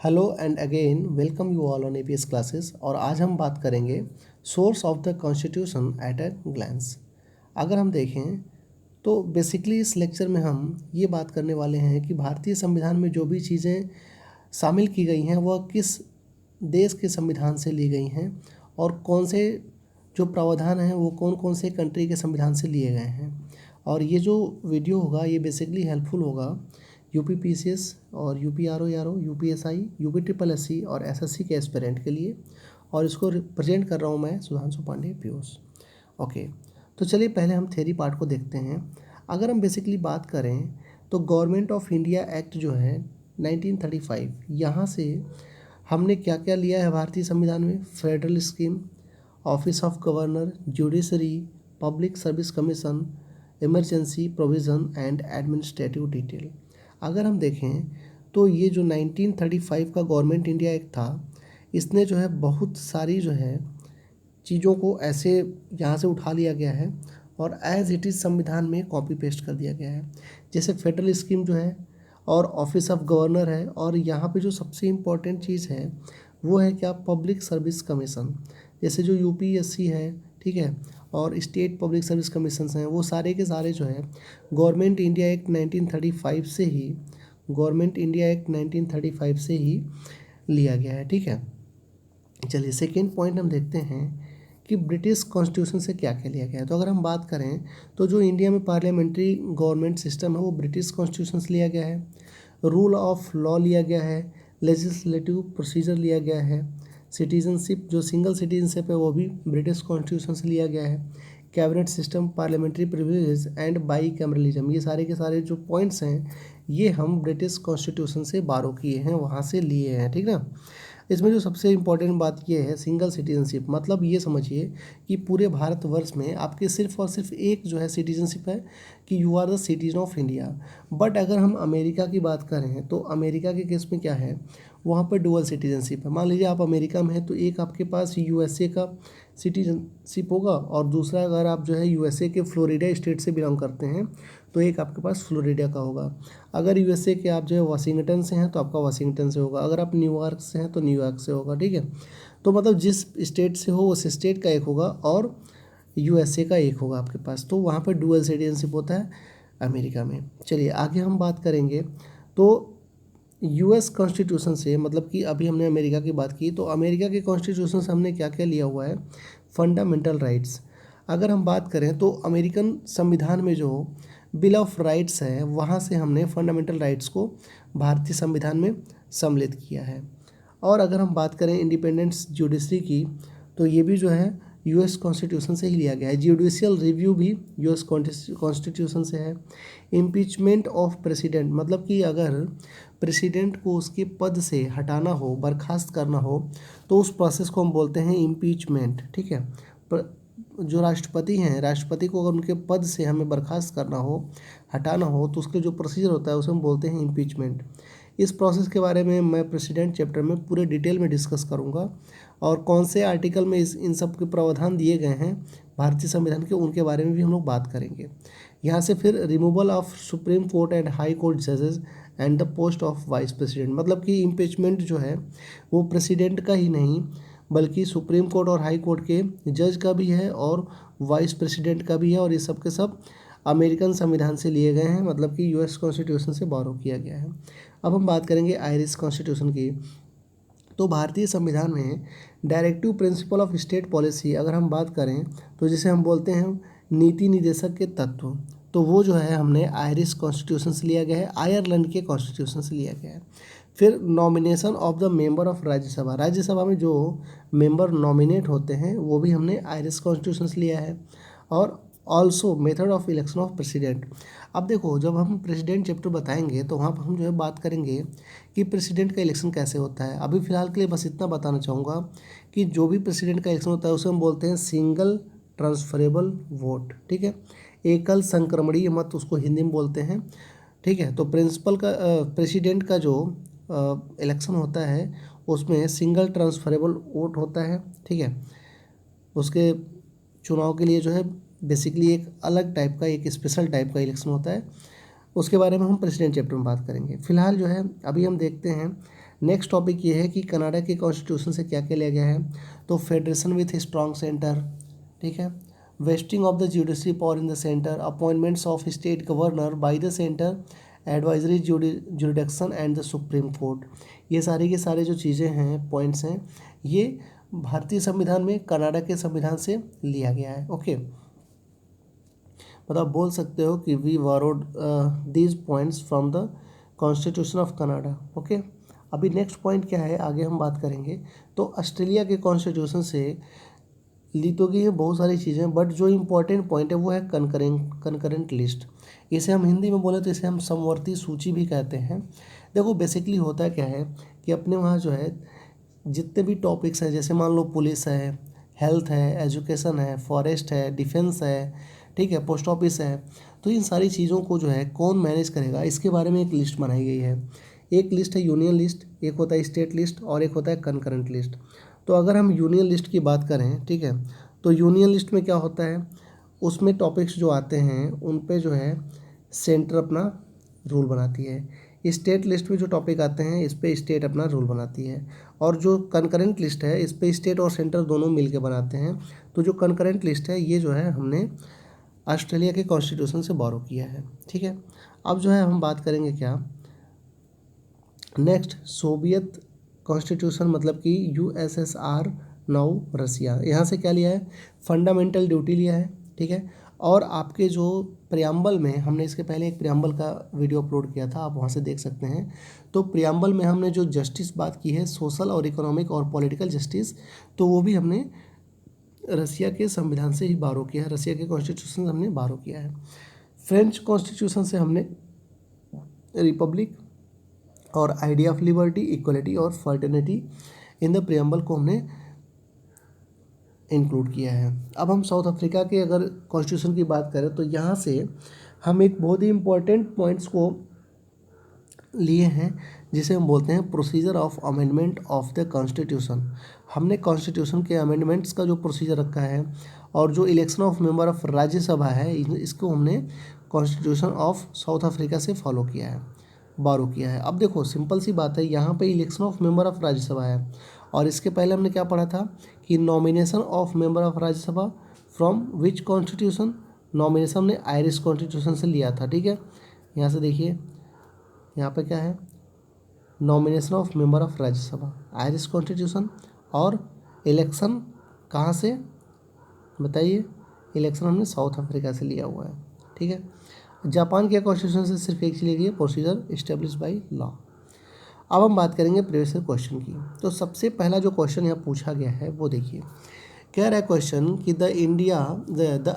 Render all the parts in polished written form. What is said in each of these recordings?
Hello and again welcome you all on APS classes. और आज हम बात करेंगे source of the constitution at a glance. अगर हम देखें तो बेसिकली इस लेक्चर में हम ये बात करने वाले हैं कि भारतीय संविधान में जो भी चीज़ें शामिल की गई हैं वह किस देश के संविधान से ली गई हैं और कौन से जो प्रावधान हैं वो कौन कौन से कंट्री के संविधान से लिए गए हैं। और ये जो वीडियो होगा ये बेसिकली हेल्पफुल होगा यूपी पीसीएस और UP RO UPSI UP triple SC और एसएससी के एस्पिरेंट के लिए। और इसको रिप्रेजेंट कर रहा हूँ मैं सुधांशु पांडे पीयूष। ओके, तो चलिए पहले हम थ्योरी पार्ट को देखते हैं। अगर हम बेसिकली बात करें तो गवर्नमेंट ऑफ इंडिया एक्ट जो है 1935, यहाँ से हमने क्या क्या लिया है भारतीय संविधान में। Federal scheme, office of governor, judiciary, public service commission, emergency provision and administrative detail. अगर हम देखें तो ये जो 1935 का गवर्नमेंट इंडिया एक्ट था, इसने जो है बहुत सारी जो है चीज़ों को ऐसे यहाँ से उठा लिया गया है और एज इट इज़ संविधान में कॉपी पेस्ट कर दिया गया है। जैसे फेडरल स्कीम जो है और ऑफिस ऑफ गवर्नर है, और यहाँ पे जो सबसे इम्पोर्टेंट चीज़ है वो है क्या, पब्लिक सर्विस कमीशन। जैसे जो यूपीएससी है, ठीक है, और स्टेट पब्लिक सर्विस कमीशन हैं, वो सारे के सारे जो है गवर्नमेंट इंडिया एक्ट 1935 से ही लिया गया है। ठीक है, चलिए सेकेंड पॉइंट हम देखते हैं कि ब्रिटिश कॉन्स्टिट्यूशन से क्या क्या लिया गया है। तो अगर हम बात करें तो जो इंडिया में पार्लियामेंट्री गवर्नमेंट सिस्टम है वो ब्रिटिश कॉन्स्टिट्यूशन से लिया गया है। रूल ऑफ लॉ लिया गया है, लेजिस्लेटिव प्रोसीजर लिया गया है, सिटीजनशिप जो सिंगल सिटीजनशिप है वो भी ब्रिटिश कॉन्स्टिट्यूशन से लिया गया है, cabinet system, parliamentary privilege and by cameralism, ये सारे के सारे जो पॉइंट्स हैं ये हम ब्रिटिश कॉन्स्टिट्यूशन से बारो किए हैं, वहाँ से लिए हैं। ठीक ना। इसमें जो सबसे इम्पोर्टेंट बात ये है सिंगल सिटीजनशिप, मतलब ये समझिए कि पूरे भारतवर्ष में आपके सिर्फ और सिर्फ एक जो है सिटीजनशिप है कि you are the citizen of India. But अगर हम अमेरिका की बात करें तो अमेरिका के केस में क्या है, वहाँ पर डुअल सिटीजनशिप है। मान लीजिए आप अमेरिका में हैं तो एक आपके पास यूएसए का सिटीजनशिप होगा और दूसरा अगर आप जो है यूएसए के फ्लोरिडा स्टेट से बिलोंग करते हैं तो एक आपके पास फ्लोरिडा का होगा। अगर यूएसए के आप जो है वाशिंगटन से हैं तो आपका वाशिंगटन से होगा। अगर आप न्यूयॉर्क से हैं तो न्यूयॉर्क से होगा। ठीक है, तो मतलब जिस स्टेट से हो उस स्टेट का एक होगा और यूएसए का एक होगा आपके पास, तो वहाँ पर डुअल सिटीजनशिप होता है अमेरिका में। चलिए आगे हम बात करेंगे तो यूएस कॉन्स्टिट्यूशन से, मतलब कि अभी हमने अमेरिका की बात की तो अमेरिका के कॉन्स्टिट्यूशन से हमने क्या क्या लिया हुआ है, फंडामेंटल राइट्स। अगर हम बात करें तो अमेरिकन संविधान में जो बिल ऑफ राइट्स है वहाँ से हमने फंडामेंटल राइट्स को भारतीय संविधान में सम्मिलित किया है। और अगर हम बात करें इंडिपेंडेंस जुडिशरी की तो ये भी जो है यूएस कॉन्स्टिट्यूशन से ही लिया गया है। जुडिशियल रिव्यू भी यूएस कॉन्स्टिट्यूशन से है। इम्पीचमेंट ऑफ प्रेसिडेंट, मतलब कि अगर प्रेसिडेंट को उसके पद से हटाना हो, बर्खास्त करना हो तो उस प्रोसेस को हम बोलते हैं इम्पीचमेंट। ठीक है, जो राष्ट्रपति हैं, राष्ट्रपति को अगर उनके पद से हमें बर्खास्त करना हो, हटाना हो तो उसके जो प्रोसीजर होता है उसे हम बोलते हैं इम्पीचमेंट। इस प्रोसेस के बारे में मैं प्रेसिडेंट चैप्टर में पूरे डिटेल में डिस्कस करूंगा और कौन से आर्टिकल में इन सब के प्रावधान दिए गए हैं भारतीय संविधान के, उनके बारे में भी हम लोग बात करेंगे। यहाँ से फिर removal of supreme court and high court जजेस and the post of vice president, मतलब कि इम्पीचमेंट जो है वो प्रेसिडेंट का ही नहीं बल्कि सुप्रीम कोर्ट और हाई कोर्ट के जज का भी है और वाइस प्रेसिडेंट का भी है, और ये सब के सब अमेरिकन संविधान से लिए गए हैं, मतलब कि यूएस कॉन्स्टिट्यूशन से बोरो किया गया है। अब हम बात करेंगे आयरिश कॉन्स्टिट्यूशन की। तो भारतीय संविधान में directive principle of state policy अगर हम बात करें तो जिसे हम बोलते हैं नीति निर्देशक के तत्व, तो वो जो है हमने आयरिश कॉन्स्टिट्यूशन से लिया गया है, आयरलैंड के कॉन्स्टिट्यूशन से लिया गया है। फिर nomination of the member of Rajya Sabha, Rajya Sabha में जो मेंबर नॉमिनेट होते हैं वो भी हमने आयरिश कॉन्स्टिट्यूशन से लिया है। और also method of election of president. अब देखो जब हम प्रेसिडेंट चैप्टर बताएंगे तो वहाँ पर हम जो है बात करेंगे कि प्रेसिडेंट का इलेक्शन कैसे होता है। अभी फ़िलहाल के लिए बस इतना बताना चाहूँगा कि जो भी प्रेसिडेंट का इलेक्शन होता है उसे हम बोलते हैं सिंगल ट्रांसफरेबल वोट। ठीक है, एकल संक्रमणीय मत उसको हिंदी में बोलते हैं। ठीक है, तो प्रेसिडेंट का जो इलेक्शन होता है उसमें सिंगल ट्रांसफरेबल वोट होता है। ठीक है, उसके चुनाव के लिए जो है बेसिकली एक अलग टाइप का, एक स्पेशल टाइप का इलेक्शन होता है। उसके बारे में हम प्रेसिडेंट चैप्टर में बात करेंगे। फिलहाल जो है अभी हम देखते हैं नेक्स्ट टॉपिक ये है कि कनाडा के कॉन्स्टिट्यूशन से क्या क्या लिया गया है। तो फेडरेशन विथ स्ट्रॉन्ग सेंटर, ठीक है, wasting of the judiciary power in the centre, appointments of state governor by the centre, advisory जुडिक्शन and the supreme court. ये सारी के सारे जो चीज़ें हैं, पॉइंट्स हैं, ये भारतीय संविधान में कनाडा के संविधान से लिया गया है। ओके, मतलब बोल सकते हो कि we borrowed these points from the constitution of Canada. Okay, अभी नेक्स्ट पॉइंट क्या है, आगे हम बात करेंगे। तो ऑस्ट्रेलिया के कॉन्स्टिट्यूशन से ली तो गई है बहुत सारी चीज़ें, बट जो इम्पोर्टेंट पॉइंट है वो है कनकरेंट लिस्ट। इसे हम हिंदी में बोले तो इसे हम समवर्ती सूची भी कहते हैं। देखो बेसिकली होता क्या है कि अपने वहाँ जो है जितने भी टॉपिक्स हैं, जैसे मान लो पुलिस है, हेल्थ है, एजुकेशन है, फॉरेस्ट है, डिफेंस है, ठीक है, पोस्ट ऑफिस है, तो इन सारी चीज़ों को जो है कौन मैनेज करेगा, इसके बारे में एक लिस्ट बनाई गई है। एक लिस्ट है यूनियन लिस्ट, एक होता है स्टेट लिस्ट और एक होता है कनकरेंट लिस्ट। तो अगर हम यूनियन लिस्ट की बात करें, ठीक है, तो यूनियन लिस्ट में क्या होता है, उसमें टॉपिक्स जो आते हैं उन पे जो है सेंटर अपना रूल बनाती है। स्टेट लिस्ट में जो टॉपिक आते हैं इस पे स्टेट अपना रूल बनाती है। और जो कनकरेंट लिस्ट है इस पे स्टेट और सेंटर दोनों मिलके बनाते हैं। तो जो कनकरेंट लिस्ट है ये जो है हमने ऑस्ट्रेलिया के कॉन्स्टिट्यूशन से बोरो किया है, ठीक है। अब जो है हम बात करेंगे क्या, नेक्स्ट सोवियत कॉन्स्टिट्यूशन, मतलब कि USSR नाउ रसिया। यहाँ से क्या लिया है, फंडामेंटल ड्यूटी लिया है, ठीक है। और आपके जो प्रियम्बल में, हमने इसके पहले एक प्रियम्बल का वीडियो अपलोड किया था, आप वहाँ से देख सकते हैं। तो प्रियम्बल में हमने जो जस्टिस बात की है, सोशल और इकोनॉमिक और पॉलिटिकल जस्टिस, तो वो भी हमने रसिया के संविधान से ही बारो किया है, रसिया के कॉन्स्टिट्यूशन से हमने बारो किया है। फ्रेंच कॉन्स्टिट्यूशन से हमने रिपब्लिक और आइडिया ऑफ लिबर्टी, इक्वलिटी और फर्टर्निटी इन द प्रियम्बल को हमने इंक्लूड किया है। अब हम साउथ अफ्रीका के अगर कॉन्स्टिट्यूशन की बात करें तो यहाँ से हम एक बहुत ही इम्पोर्टेंट पॉइंट्स को लिए हैं, जिसे हम बोलते हैं procedure of amendment of the constitution. हमने कॉन्स्टिट्यूशन के अमेंडमेंट्स का जो प्रोसीजर रखा है और जो election of member of Rajya Sabha है, इसको हमने कॉन्स्टिट्यूशन ऑफ साउथ अफ्रीका से फॉलो किया है, बारो किया है। अब देखो सिंपल सी बात है, यहाँ पे election of member of Rajya Sabha है और इसके पहले हमने क्या पढ़ा था कि nomination of member of Rajya Sabha from which constitution, nomination हमने आयरिश कॉन्स्टिट्यूशन से लिया था, ठीक है। यहाँ से देखिए, यहाँ पे क्या है, nomination of member of Rajya Sabha Irish constitution, और इलेक्शन कहाँ से बताइए, इलेक्शन हमने साउथ अफ्रीका से लिया हुआ है, ठीक है। जापान के कॉन्स्टिट्यूशन से सिर्फ एक चीज़ ली गई है, प्रोसीजर इस्टेब्लिश बाय लॉ। अब हम बात करेंगे प्रीवियस ईयर क्वेश्चन की। तो सबसे पहला जो क्वेश्चन यहाँ पूछा गया है वो देखिए, कह रहा है क्वेश्चन कि the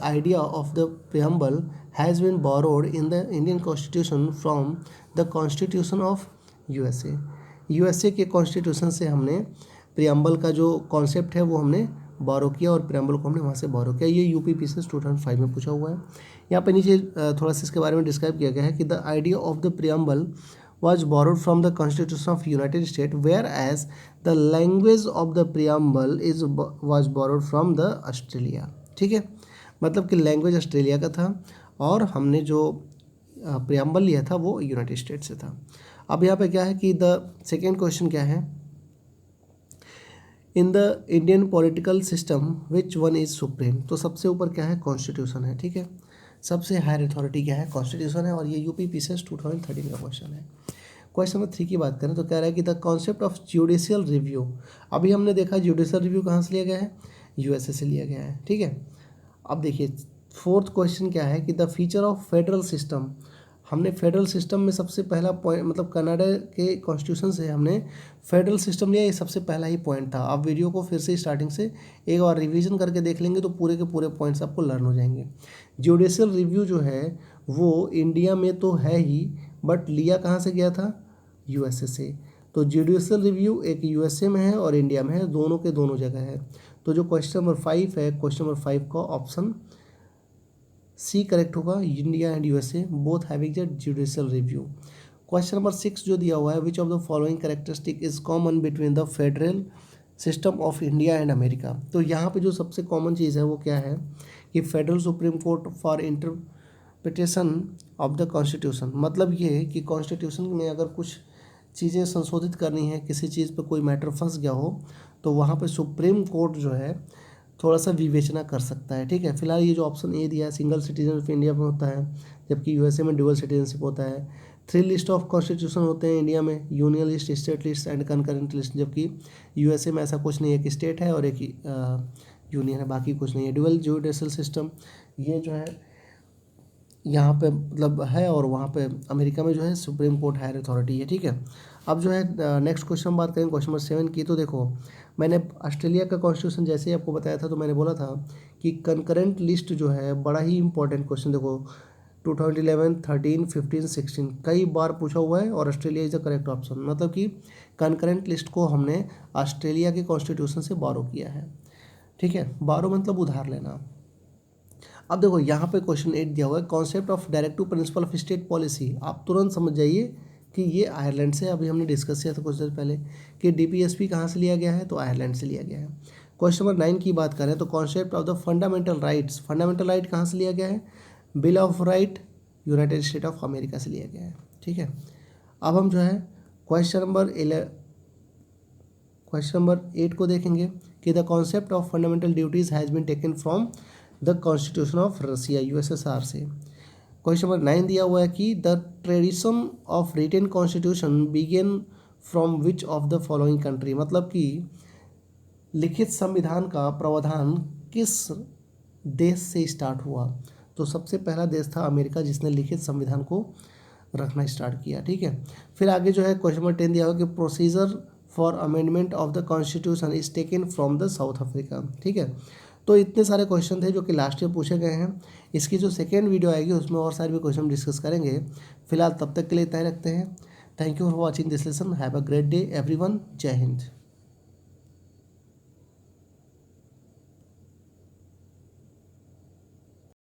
idea of the preamble has been borrowed in the Indian constitution from the constitution of USA के कॉन्स्टिट्यूशन से हमने प्रियम्बल का जो कॉन्सेप्ट है वो हमने बोरो किया और प्रियम्बल को हमने वहाँ से बोरो किया। ये UPPCS 2005 में पूछा हुआ है। यहाँ पे नीचे थोड़ा सा इसके बारे में डिस्क्राइब किया गया है कि the idea of the preamble was borrowed from the Constitution of United States, whereas the language of the preamble was borrowed from the Australia। ठीक है, मतलब कि लैंग्वेज ऑस्ट्रेलिया का था और हमने जो प्रियम्बल लिया था वो यूनाइटेड स्टेट्स से था। अब यहाँ पे क्या है कि द सेकेंड क्वेश्चन क्या है, इन the Indian political system which one is supreme. तो सबसे ऊपर क्या है, कॉन्स्टिट्यूशन है, ठीक है। सबसे हायर अथॉरिटी क्या है, कॉन्स्टिट्यूशन है, और ये UPPCS 2013 का क्वेश्चन है। क्वेश्चन नंबर 3 की बात करें तो कह रहा है कि the concept of judicial review. अभी हमने देखा जुडिशियल रिव्यू कहाँ से लिया गया है, USA से लिया गया है, ठीक है। अब देखिए फोर्थ क्वेश्चन क्या है कि the feature of federal system. हमने फेडरल सिस्टम में सबसे पहला पॉइंट, मतलब कनाडा के कॉन्स्टिट्यूशन से हमने फेडरल सिस्टम लिया, ये सबसे पहला ही पॉइंट था। आप वीडियो को फिर से स्टार्टिंग से एक बार रिवीजन करके देख लेंगे तो पूरे के पूरे पॉइंट्स आपको लर्न हो जाएंगे। जुडिशियल रिव्यू जो है वो इंडिया में तो है ही, बट लिया कहाँ से गया था, USA से। तो जुडिशियल रिव्यू एक USA में है और इंडिया में है, दोनों के दोनों जगह है। तो जो क्वेश्चन नंबर 5 है, क्वेश्चन नंबर 5 का ऑप्शन C करेक्ट होगा, India and USA both having the judicial review. Question number 6 जो दिया हुआ है, विच of the following characteristic is common between the federal system of India and America. तो यहाँ पे जो सबसे कॉमन चीज़ है वो क्या है कि federal supreme court for interpretation of the constitution. मतलब ये कि कॉन्स्टिट्यूशन में अगर कुछ चीज़ें संशोधित करनी है, किसी चीज़ पे कोई मैटर फंस गया हो, तो वहाँ पे सुप्रीम कोर्ट जो है थोड़ा सा विवेचना कर सकता है। ठीक है, फिलहाल ये जो ऑप्शन ए दिया है सिंगल सिटीजन ऑफ इंडिया में होता है, जबकि यूएसए में डुअल सिटीजनशिप होता है। 3 लिस्ट ऑफ कॉन्स्टिट्यूशन होते हैं इंडिया में, union list, state list and concurrent list, जबकि यूएसए में ऐसा कुछ नहीं है, एक स्टेट है और एक यूनियन है, बाकी कुछ नहीं है। डुअल जुडिशल सिस्टम ये जो है यहाँ पे मतलब है, और वहाँ पे अमेरिका में जो है सुप्रीम कोर्ट हायर अथॉरिटी है। ठीक है, अब जो है नेक्स्ट क्वेश्चन हम बात करें क्वेश्चन नंबर 7 की। तो देखो, मैंने ऑस्ट्रेलिया का कॉन्स्टिट्यूशन जैसे ही आपको बताया था, तो मैंने बोला था कि कंकरेंट लिस्ट जो है बड़ा ही इंपॉर्टेंट क्वेश्चन। देखो 2011, 13, 15, 16 कई बार पूछा हुआ है, और Australia is the correct option. मतलब कि कंकरेंट लिस्ट को हमने ऑस्ट्रेलिया के कॉन्स्टिट्यूशन से बारो किया है। ठीक है, बारो मतलब उधार लेना। अब देखो यहाँ पे क्वेश्चन 8 दिया हुआ है, concept of directive principle of state policy. आप तुरंत समझ जाइए कि ये आयरलैंड से, अभी हमने डिस्कस किया था कुछ देर पहले कि डीपीएसपी कहाँ से लिया गया है, तो आयरलैंड से लिया गया है। क्वेश्चन नंबर 9 की बात करें तो concept of the fundamental rights, fundamental right कहाँ से लिया गया है, bill of right United state of America से लिया गया है। ठीक है, अब हम जो है क्वेश्चन नंबर 8 को देखेंगे कि the concept of fundamental duties has been taken from the constitution of Russia USSR से। क्वेश्चन नंबर 9 दिया हुआ है कि the tradition of written constitution began from which of the following country. मतलब कि लिखित संविधान का प्रावधान किस देश से स्टार्ट हुआ, तो सबसे पहला देश था अमेरिका, जिसने लिखित संविधान को रखना स्टार्ट किया। ठीक है, फिर आगे जो है क्वेश्चन नंबर 10 दिया हुआ कि procedure for amendment of the constitution is taken from the south Africa. ठीक है, तो इतने सारे क्वेश्चन थे जो कि लास्ट ईयर पूछे गए हैं। इसकी जो सेकेंड वीडियो आएगी उसमें और सारे भी क्वेश्चन डिस्कस करेंगे। फिलहाल तब तक के लिए तय रखते हैं। Thank you for watching this lesson. Have a great day everyone. जय हिंद।